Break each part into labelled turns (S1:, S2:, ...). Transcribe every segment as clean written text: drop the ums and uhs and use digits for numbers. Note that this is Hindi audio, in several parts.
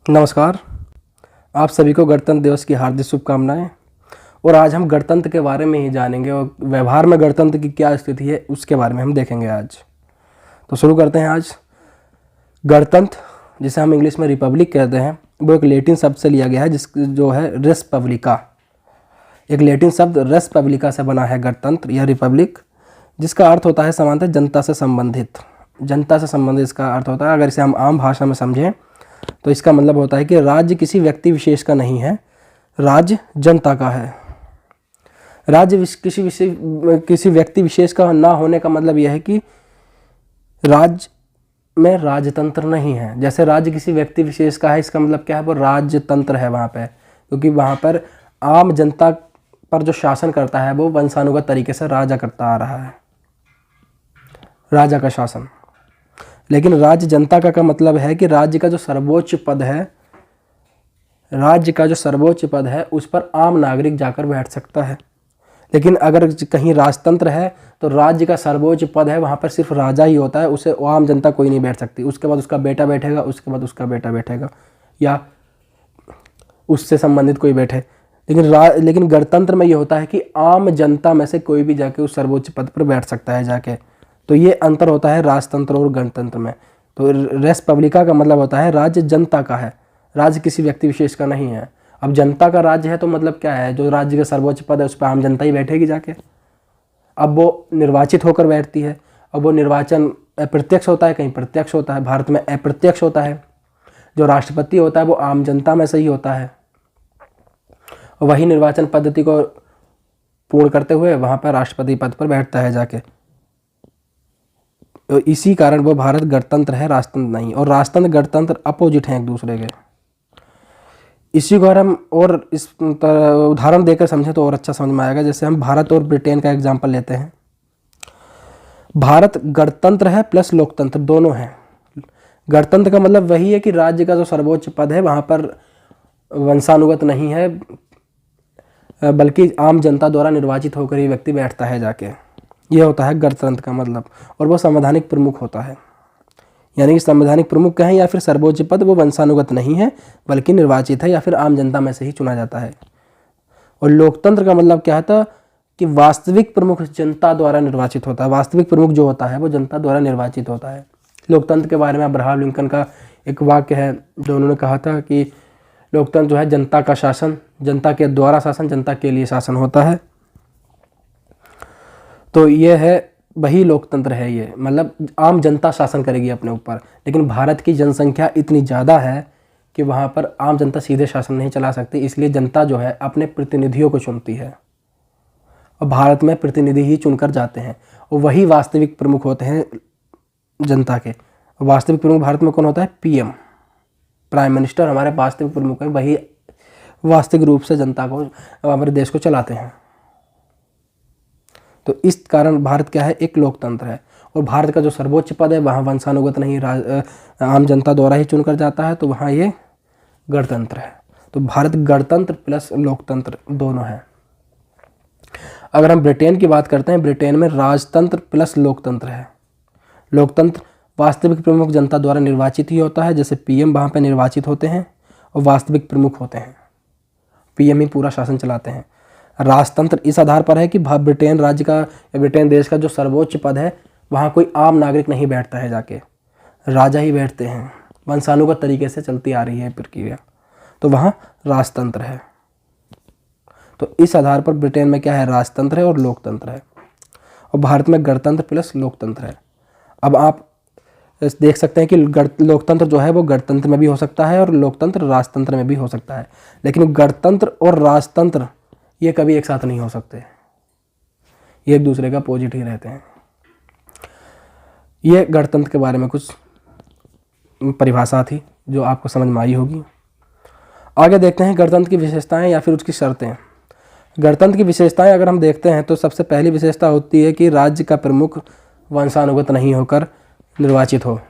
S1: नमस्कार। आप सभी को गणतंत्र दिवस की हार्दिक शुभकामनाएं। और आज हम गणतंत्र के बारे में ही जानेंगे और व्यवहार में गणतंत्र की क्या स्थिति है उसके बारे में हम देखेंगे आज। तो शुरू करते हैं आज। गणतंत्र, जिसे हम इंग्लिश में रिपब्लिक कहते हैं, वो एक लैटिन शब्द से लिया गया है जो है रेस पब्लिका। एक लैटिन शब्द रेस पब्लिका से बना है गणतंत्र या रिपब्लिक, जिसका अर्थ होता है सामान्यतः जनता से संबंधित। जनता से संबंधित इसका अर्थ होता है। अगर इसे हम आम भाषा में समझें तो इसका मतलब होता है कि राज्य किसी व्यक्ति विशेष का नहीं है, राज्य जनता का है। राज्य किसी व्यक्ति विशेष का ना होने का मतलब यह है कि राज्य में राजतंत्र नहीं है। जैसे राज्य किसी व्यक्ति विशेष का है, इसका मतलब क्या है, वो राजतंत्र है वहाँ पे, क्योंकि वहाँ पर आम जनता पर जो शासन करता है वो वंशानुगत तरीके से राजा करता आ रहा है, राजा का शासन। लेकिन राज्य जनता का मतलब है कि राज्य का जो सर्वोच्च पद है, राज्य का जो सर्वोच्च पद है उस पर आम नागरिक जाकर बैठ सकता है। लेकिन अगर कहीं राजतंत्र है तो राज्य का सर्वोच्च पद है, वहाँ पर सिर्फ राजा ही होता है, उसे आम जनता कोई नहीं बैठ सकती। उसके बाद उसका बेटा बैठेगा, उसके बाद उसका बेटा बैठेगा, या उससे संबंधित कोई बैठे। लेकिन गणतंत्र में ये होता है कि आम जनता में से कोई भी जाके उस सर्वोच्च पद पर बैठ सकता है जाके। तो ये अंतर होता है राजतंत्र और गणतंत्र में। तो रेस पब्लिका का मतलब होता है राज्य जनता का है, राज्य किसी व्यक्ति विशेष का नहीं है। अब जनता का राज्य है तो मतलब क्या है, जो राज्य का सर्वोच्च पद है उस पर आम जनता ही बैठेगी जाके। अब वो निर्वाचित होकर बैठती है। अब वो निर्वाचन अप्रत्यक्ष होता है, कहीं प्रत्यक्ष होता है। भारत में अप्रत्यक्ष होता है। जो राष्ट्रपति होता है वो आम जनता में से ही होता है। वही निर्वाचन पद्धति को पूर्ण करते हुए वहाँ पर राष्ट्रपति पद पर बैठता है जाके। तो इसी कारण वो भारत गणतंत्र है, राजतंत्र नहीं। और राजतंत्र गणतंत्र अपोजिट हैं एक दूसरे के। इसी को अगर हम और इस उदाहरण देकर समझें तो और अच्छा समझ में आएगा। जैसे हम भारत और ब्रिटेन का एग्जाम्पल लेते हैं। भारत गणतंत्र है प्लस लोकतंत्र, दोनों हैं। गणतंत्र का मतलब वही है कि राज्य का जो सर्वोच्च पद है वहाँ पर वंशानुगत नहीं है, बल्कि आम जनता द्वारा निर्वाचित होकर ही व्यक्ति बैठता है जाके। यह होता है गणतंत्र का मतलब। और वो संवैधानिक प्रमुख होता है, यानी कि संवैधानिक प्रमुख कहें या फिर सर्वोच्च पद, वो वंशानुगत नहीं है बल्कि निर्वाचित है या फिर आम जनता में से ही चुना जाता है। और लोकतंत्र का मतलब क्या था कि वास्तविक प्रमुख जनता द्वारा निर्वाचित होता है। वास्तविक प्रमुख जो होता है वो जनता द्वारा निर्वाचित होता है। लोकतंत्र के बारे में अब्राहम लिंकन का एक वाक्य है जो उन्होंने कहा था कि लोकतंत्र जो है जनता का शासन, जनता के द्वारा शासन, जनता के लिए शासन होता है। तो ये है, वही लोकतंत्र है। ये मतलब आम जनता शासन करेगी अपने ऊपर। लेकिन भारत की जनसंख्या इतनी ज़्यादा है कि वहाँ पर आम जनता सीधे शासन नहीं चला सकती, इसलिए जनता जो है अपने प्रतिनिधियों को चुनती है। और भारत में प्रतिनिधि ही चुनकर जाते हैं और वही वास्तविक प्रमुख होते हैं जनता के। वास्तविक प्रमुख भारत में कौन होता है? पीएम, प्राइम मिनिस्टर हमारे वास्तविक प्रमुख हैं। वही वास्तविक रूप से जनता को, हमारे देश को चलाते हैं। तो इस कारण भारत क्या है? एक लोकतंत्र है। और भारत का जो सर्वोच्च पद है वहाँ वंशानुगत नहीं, आम जनता द्वारा ही चुनकर जाता है, तो वहाँ ये गणतंत्र है। तो भारत गणतंत्र प्लस लोकतंत्र दोनों है। अगर हम ब्रिटेन की बात करते हैं, ब्रिटेन में राजतंत्र प्लस लोकतंत्र है। लोकतंत्र वास्तविक प्रमुख जनता द्वारा निर्वाचित ही होता है, जैसे पीएम वहाँ पे निर्वाचित होते हैं और वास्तविक प्रमुख होते हैं। पीएम ही पूरा शासन चलाते हैं। राजतंत्र इस आधार पर है कि ब्रिटेन राज्य का या ब्रिटेन देश का जो सर्वोच्च पद है वहाँ कोई आम नागरिक नहीं बैठता है जाके, राजा ही बैठते हैं। वंशानुगत तरीके से चलती आ रही है प्रक्रिया, तो वहाँ राजतंत्र है। तो इस आधार पर ब्रिटेन में क्या है? राजतंत्र है और लोकतंत्र है। और भारत में गणतंत्र प्लस लोकतंत्र है। अब आप देख सकते हैं कि लोकतंत्र जो है वो गणतंत्र में भी हो सकता है और लोकतंत्र राजतंत्र में भी हो सकता है। लेकिन गणतंत्र और राजतंत्र ये कभी एक साथ नहीं हो सकते, ये एक दूसरे का अपोजिट ही रहते हैं। ये गणतंत्र के बारे में कुछ परिभाषा थी जो आपको समझ में आई होगी। आगे देखते हैं गणतंत्र की विशेषताएं या फिर उसकी शर्तें। गणतंत्र की विशेषताएं अगर हम देखते हैं तो सबसे पहली विशेषता होती है कि राज्य का प्रमुख वंशानुगत नहीं होकर निर्वाचित हो।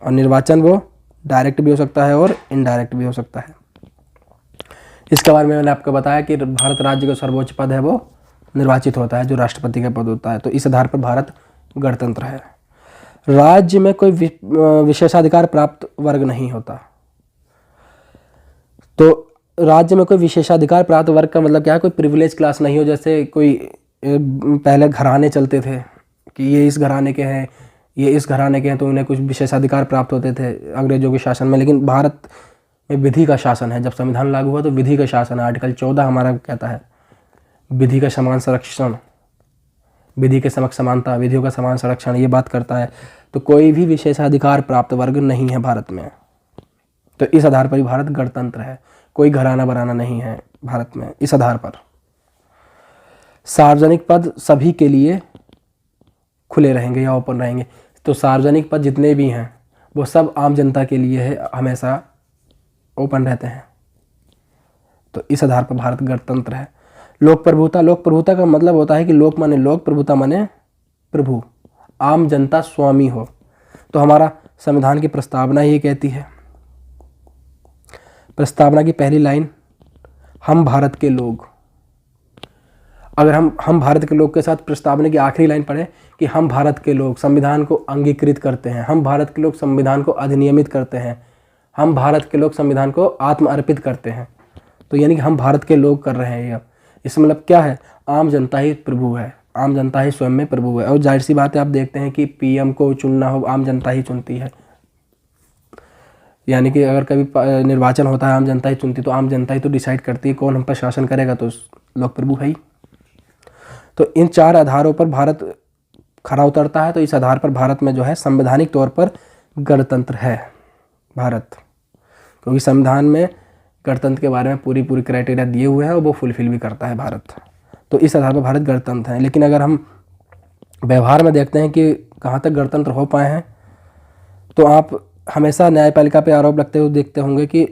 S1: और निर्वाचन वो डायरेक्ट भी हो सकता है और इनडायरेक्ट भी हो सकता है। इसके बारे में मैंने आपको बताया कि भारत राज्य का सर्वोच्च पद है वो निर्वाचित होता है, जो राष्ट्रपति का पद होता है। तो इस आधार पर भारत गणतंत्र है। राज्य में कोई विशेषाधिकार प्राप्त वर्ग नहीं होता। तो राज्य में कोई विशेषाधिकार प्राप्त वर्ग का मतलब क्या है, कोई प्रिविलेज क्लास नहीं हो, जैसे कोई पहले घराने चलते थे कि ये इस घराने के हैं, ये इस घराने के हैं, तो उन्हें कुछ विशेषाधिकार प्राप्त होते थे अंग्रेजों के शासन में। लेकिन भारत में विधि का शासन है। जब संविधान लागू हुआ तो विधि का शासन है। आर्टिकल 14 हमारा कहता है विधि का समान संरक्षण, विधि के समक्ष समानता, विधियों का समान संरक्षण, ये बात करता है। तो कोई भी विशेषाधिकार प्राप्त वर्ग नहीं है भारत में। तो इस आधार पर ही भारत गणतंत्र है। कोई घराना बराना नहीं है भारत में इस आधार पर। सार्वजनिक पद सभी के लिए खुले रहेंगे या ओपन रहेंगे। तो सार्वजनिक पद जितने भी हैं वो सब आम जनता के लिए है, हमेशा ओपन रहते हैं। तो इस आधार पर भारत गणतंत्र है। लोक प्रभुता, लोक प्रभुता का मतलब होता है कि लोक माने लोक, प्रभुता माने प्रभु, आम जनता स्वामी हो। तो हमारा संविधान की प्रस्तावना ये कहती है, प्रस्तावना की पहली लाइन, हम भारत के लोग। अगर हम भारत के लोग के साथ प्रस्तावना की आखिरी लाइन पढ़े कि हम भारत के लोग संविधान को अंगीकृत करते हैं, हम भारत के लोग संविधान को अधिनियमित करते हैं, हम भारत के लोग संविधान को आत्म अर्पित करते हैं, तो यानी कि हम भारत के लोग कर रहे हैं। ये इसमें मतलब क्या है, आम जनता ही प्रभु है, आम जनता ही स्वयं में प्रभु है। और जाहिर सी बात है, आप देखते हैं कि पीएम को चुनना हो आम जनता ही चुनती है। यानी कि अगर कभी निर्वाचन होता है आम जनता ही चुनती, तो आम जनता ही तो डिसाइड करती है कौन हम पर शासन करेगा, तो लोग प्रभु है ही। तो इन चार आधारों पर भारत खरा उतरता है। तो इस आधार पर भारत में जो है संवैधानिक तौर पर गणतंत्र है भारत, क्योंकि संविधान में गणतंत्र के बारे में पूरी क्राइटेरिया दिए हुए हैं और वो फुलफिल भी करता है भारत। तो इस आधार पर भारत गणतंत्र है। लेकिन अगर हम व्यवहार में देखते हैं कि कहाँ तक गणतंत्र हो पाए हैं, तो आप हमेशा न्यायपालिका पे आरोप लगते हुए देखते होंगे कि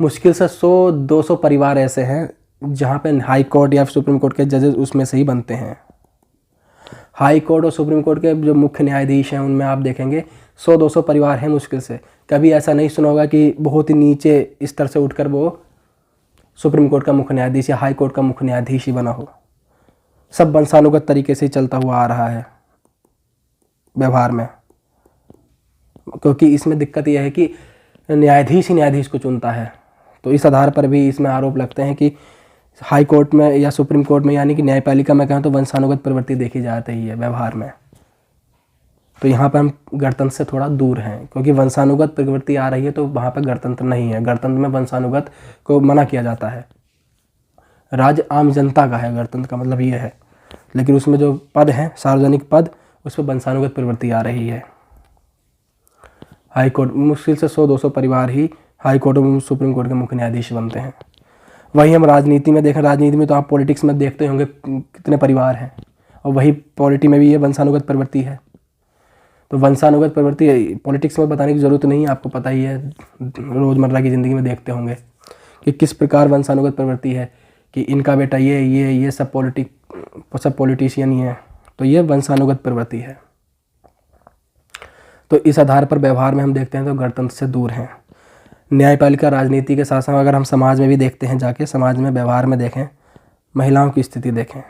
S1: मुश्किल से 100-200 परिवार ऐसे हैं जहाँ पे हाई कोर्ट या सुप्रीम कोर्ट के जजेस उसमें से ही बनते हैं। हाई कोर्ट और सुप्रीम कोर्ट के जो मुख्य न्यायाधीश हैं उनमें आप देखेंगे 100-200 परिवार हैं मुश्किल से। कभी ऐसा नहीं सुना होगा कि बहुत ही नीचे स्तर से उठकर वो सुप्रीम कोर्ट का मुख्य न्यायाधीश या हाई कोर्ट का मुख्य न्यायाधीश ही बना हो। सब वंशानुगत तरीके से चलता हुआ आ रहा है व्यवहार में, क्योंकि इसमें दिक्कत यह है कि न्यायाधीश ही न्यायाधीश को चुनता है। तो इस आधार पर भी इसमें आरोप लगते हैं कि हाई कोर्ट में या सुप्रीम कोर्ट में, यानी कि न्यायपालिका में कहें तो वंशानुगत प्रवृत्ति देखी जाती है व्यवहार में। तो यहाँ पर हम गणतंत्र से थोड़ा दूर हैं, क्योंकि वंशानुगत प्रवृत्ति आ रही है तो वहाँ पर गणतंत्र नहीं है। गणतंत्र में वंशानुगत को मना किया जाता है। राज्य आम जनता का है, गणतंत्र का मतलब ये है। लेकिन उसमें जो पद हैं सार्वजनिक पद, उस पर वंशानुगत प्रवृत्ति आ रही है। हाई कोर्ट मुश्किल से 100-200 परिवार ही हाई कोर्ट और सुप्रीम कोर्ट के मुख्य न्यायाधीश बनते हैं। वही हम राजनीति में देखें, राजनीति में तो आप पॉलिटिक्स में देखते होंगे कितने परिवार हैं, और वही पॉलिटी में भी ये वंशानुगत प्रवृत्ति है। तो वंशानुगत प्रवृत्ति पॉलिटिक्स में बताने की ज़रूरत नहीं है, आपको पता ही है, रोज़मर्रा की ज़िंदगी में देखते होंगे कि किस प्रकार वंशानुगत प्रवृत्ति है कि इनका बेटा ये सब पॉलिटिशियन ही है। तो ये वंशानुगत प्रवृत्ति है। तो इस आधार पर व्यवहार में हम देखते हैं तो गणतंत्र से दूर हैं। न्यायपालिका राजनीति के साथ साथ अगर हम समाज में भी देखते हैं, जाके समाज में व्यवहार में देखें, महिलाओं की स्थिति देखें।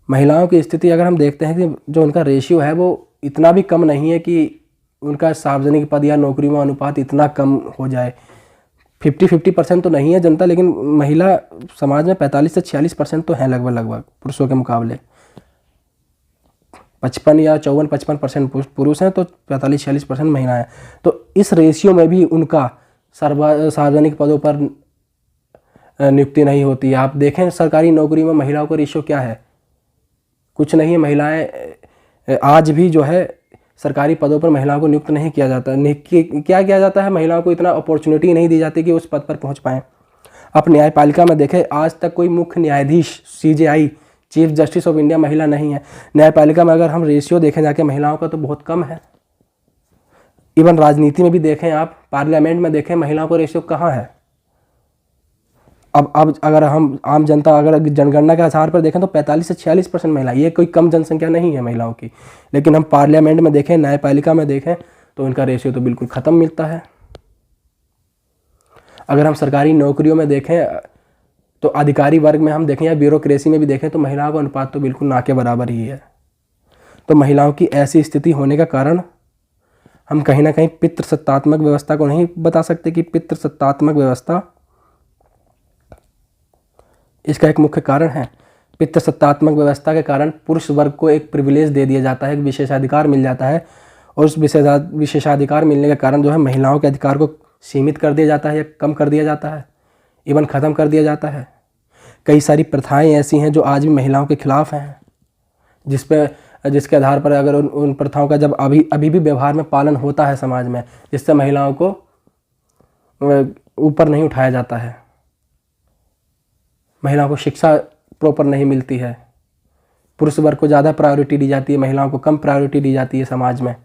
S1: महिलाओं की स्थिति अगर हम देखते हैं कि जो उनका रेशियो है वो इतना भी कम नहीं है कि उनका सार्वजनिक पद या नौकरी में अनुपात इतना कम हो जाए। 50-50% तो नहीं है जनता, लेकिन महिला समाज में 45 से 46% तो हैं लगभग पुरुषों के मुकाबले। 55 या 54-55% पुरुष हैं तो 45-46% महिलाएं हैं। तो इस रेशियो में भी उनका सार्वजनिक पदों पर नियुक्ति नहीं होती है। आप देखें सरकारी नौकरी में महिलाओं का रेशियो क्या है, कुछ नहीं है। महिलाएं आज भी जो है सरकारी पदों पर महिलाओं को नियुक्त नहीं किया जाता। क्या किया जाता है, महिलाओं को इतना अपॉर्चुनिटी नहीं दी जाती कि उस पद पर पहुंच पाएँ। आप न्यायपालिका में देखें, आज तक कोई मुख्य न्यायाधीश CJI chief justice of India महिला नहीं है। न्यायपालिका में अगर हम रेशियो देखें जाके महिलाओं का तो बहुत कम है। इवन राजनीति में भी देखें, आप पार्लियामेंट में देखें, महिलाओं का रेशियो कहाँ है। अब अगर हम आम जनता अगर जनगणना के आधार पर देखें तो 45 से 46% महिला, ये कोई कम जनसंख्या नहीं है महिलाओं की। लेकिन हम पार्लियामेंट में देखें, न्यायपालिका में देखें तो उनका रेशियो तो बिल्कुल ख़त्म मिलता है। अगर हम सरकारी नौकरियों में देखें तो अधिकारी वर्ग में हम देखें या ब्यूरोक्रेसी में भी देखें तो महिलाओं का अनुपात तो बिल्कुल ना के बराबर ही है। तो महिलाओं की ऐसी स्थिति होने का कारण हम कहीं ना कहीं पितृसत्तात्मक व्यवस्था को नहीं बता सकते कि पितृसत्तात्मक व्यवस्था इसका एक मुख्य कारण है पितृ सत्तात्मक व्यवस्था के कारण पुरुष वर्ग को एक प्रिविलेज दे दिया जाता है, एक विशेषाधिकार मिल जाता है, और उस विशेषाधिकार मिलने के कारण जो है महिलाओं के अधिकार को सीमित कर दिया जाता है या कम कर दिया जाता है, इवन ख़त्म कर दिया जाता है। कई सारी प्रथाएं ऐसी हैं जो आज भी महिलाओं के खिलाफ हैं, जिसके आधार पर अगर उन प्रथाओं का जब अभी भी व्यवहार में पालन होता है समाज में, जिससे महिलाओं को ऊपर नहीं उठाया जाता है, महिलाओं को शिक्षा प्रॉपर नहीं मिलती है, पुरुष वर्ग को ज़्यादा प्रायोरिटी दी जाती है, महिलाओं को कम प्रायोरिटी दी जाती है समाज में।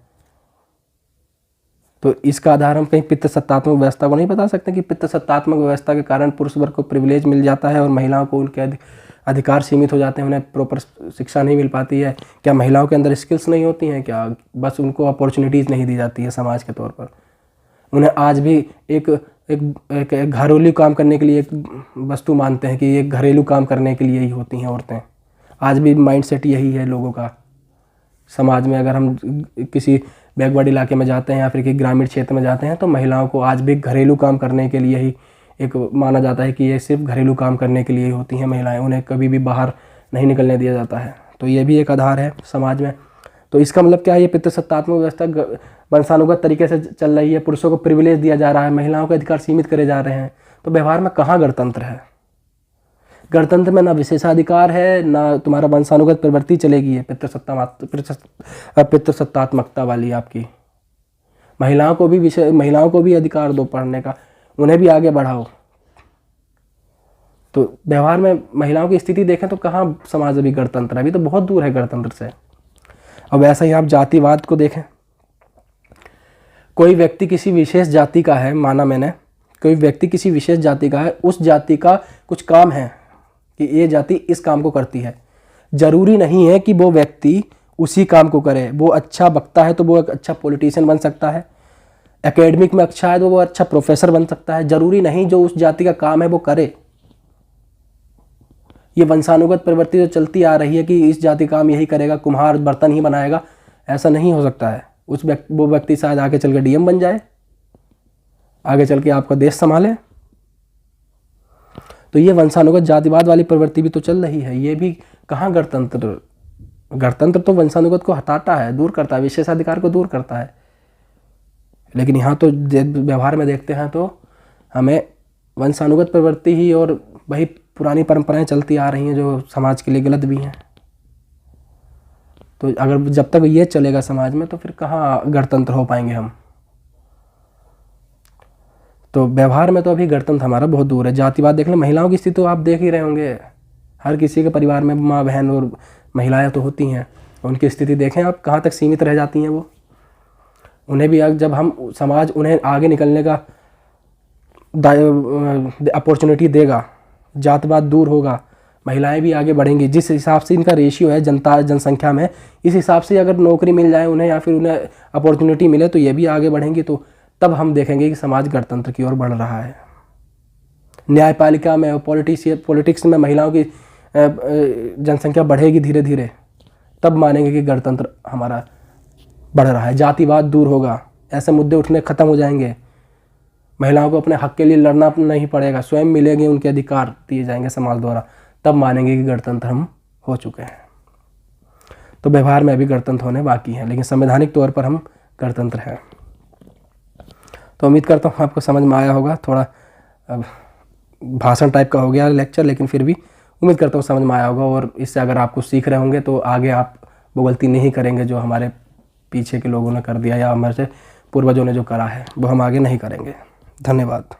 S1: तो इसका आधार हम कहीं पितृ सत्तात्मक व्यवस्था को नहीं बता सकते कि पितृ सत्तात्मक व्यवस्था के कारण पुरुष वर्ग को प्रिविलेज मिल जाता है और महिलाओं को उनके अधिकार सीमित हो जाते हैं, उन्हें प्रॉपर शिक्षा नहीं मिल पाती है। क्या महिलाओं के अंदर स्किल्स नहीं होती हैं? क्या बस उनको अपॉर्चुनिटीज़ नहीं दी जाती है समाज के तौर पर? उन्हें आज भी एक घरेलू काम करने के लिए एक वस्तु मानते हैं कि ये घरेलू काम करने के लिए ही होती हैं औरतें। आज भी माइंडसेट यही है लोगों का समाज में। अगर हम किसी बैकवर्ड इलाके में जाते हैं या फिर किसी ग्रामीण क्षेत्र में जाते हैं तो महिलाओं को आज भी घरेलू काम करने के लिए ही एक माना जाता है कि ये सिर्फ घरेलू काम करने के लिए ही होती हैं महिलाएं, उन्हें कभी भी बाहर नहीं निकलने दिया जाता है। तो ये भी एक आधार है समाज में। तो इसका मतलब क्या है? ये पितृ सत्तात्मक व्यवस्था वंशानुगत तरीके से चल रही है, पुरुषों को प्रिविलेज दिया जा रहा है, महिलाओं के अधिकार सीमित करे जा रहे हैं। तो व्यवहार में कहाँ गणतंत्र है? गणतंत्र में ना विशेषाधिकार है, ना तुम्हारा वंशानुगत प्रवृत्ति चलेगी। है पितृ सत्तात्मकता वाली आपकी। महिलाओं को भी अधिकार दो पढ़ने का, उन्हें भी आगे बढ़ाओ। तो व्यवहार में महिलाओं की स्थिति देखें तो कहाँ समाज अभी गणतंत्र है? अभी तो बहुत दूर है गणतंत्र से। अब वैसा ही आप जातिवाद को देखें। कोई व्यक्ति किसी विशेष जाति का है, माना मैंने, कोई व्यक्ति किसी विशेष जाति का है, उस जाति का कुछ काम है कि ये जाति इस काम को करती है। जरूरी नहीं है कि वो व्यक्ति उसी काम को करे। वो अच्छा वक्ता है तो वो एक अच्छा पॉलिटिशियन बन सकता है, एकेडमिक में अच्छा है तो वो अच्छा प्रोफेसर बन सकता है। जरूरी नहीं जो उस जाति का काम है वो करे। ये वंशानुगत प्रवृत्ति जो चलती आ रही है कि इस जाति काम यही करेगा, कुम्हार बर्तन ही बनाएगा, ऐसा नहीं हो सकता है। वो व्यक्ति शायद आगे चल के डीएम बन जाए, आगे चल के आपका देश संभाले। तो ये वंशानुगत जातिवाद वाली प्रवृत्ति भी तो चल रही है। ये भी कहाँ गणतंत्र? गणतंत्र तो वंशानुगत को हटाता है, दूर करता है, विशेषाधिकार को दूर करता है। लेकिन यहाँ तो व्यवहार में देखते हैं तो हमें वंशानुगत प्रवृत्ति ही और वही पुरानी परंपराएं चलती आ रही हैं जो समाज के लिए गलत भी हैं। तो अगर जब तक ये चलेगा समाज में तो फिर कहाँ गणतंत्र हो पाएंगे हम। तो व्यवहार में तो अभी गणतंत्र हमारा बहुत दूर है। जातिवाद देख लें, महिलाओं की स्थिति तो आप देख ही रहे होंगे। हर किसी के परिवार में माँ बहन और महिलाएं तो होती हैं। उनकी स्थिति देखें आप, कहाँ तक सीमित रह जाती हैं वो। उन्हें भी जब हम समाज उन्हें आगे निकलने का अपॉर्चुनिटी देगा, जातिवाद दूर होगा, महिलाएं भी आगे बढ़ेंगी। जिस हिसाब से इनका रेशियो है जनसंख्या में, इस हिसाब से अगर नौकरी मिल जाए उन्हें या फिर उन्हें अपॉर्चुनिटी मिले तो ये भी आगे बढ़ेंगी। तो तब हम देखेंगे कि समाज गणतंत्र की ओर बढ़ रहा है। न्यायपालिका में, पॉलिटिक्स में महिलाओं की जनसंख्या बढ़ेगी धीरे धीरे, तब मानेंगे कि गणतंत्र हमारा बढ़ रहा है। जातिवाद दूर होगा, ऐसे मुद्दे उठने ख़त्म हो जाएंगे, महिलाओं को अपने हक के लिए लड़ना नहीं पड़ेगा, स्वयं मिलेंगे, उनके अधिकार दिए जाएंगे समाज द्वारा, तब मानेंगे कि गणतंत्र हम हो चुके हैं। तो व्यवहार में अभी गणतंत्र होने बाकी है, लेकिन संवैधानिक तौर पर हम गणतंत्र हैं। तो उम्मीद करता हूँ आपको समझ में आया होगा। थोड़ा भाषण टाइप का हो गया लेक्चर, लेकिन फिर भी उम्मीद करता हूँ समझ में आया होगा। और इससे अगर आप कुछ सीख रहे होंगे तो आगे आप वो गलती नहीं करेंगे जो हमारे पीछे के लोगों ने कर दिया या हमारे पूर्वजों ने जो करा है वो हम आगे नहीं करेंगे। धन्यवाद।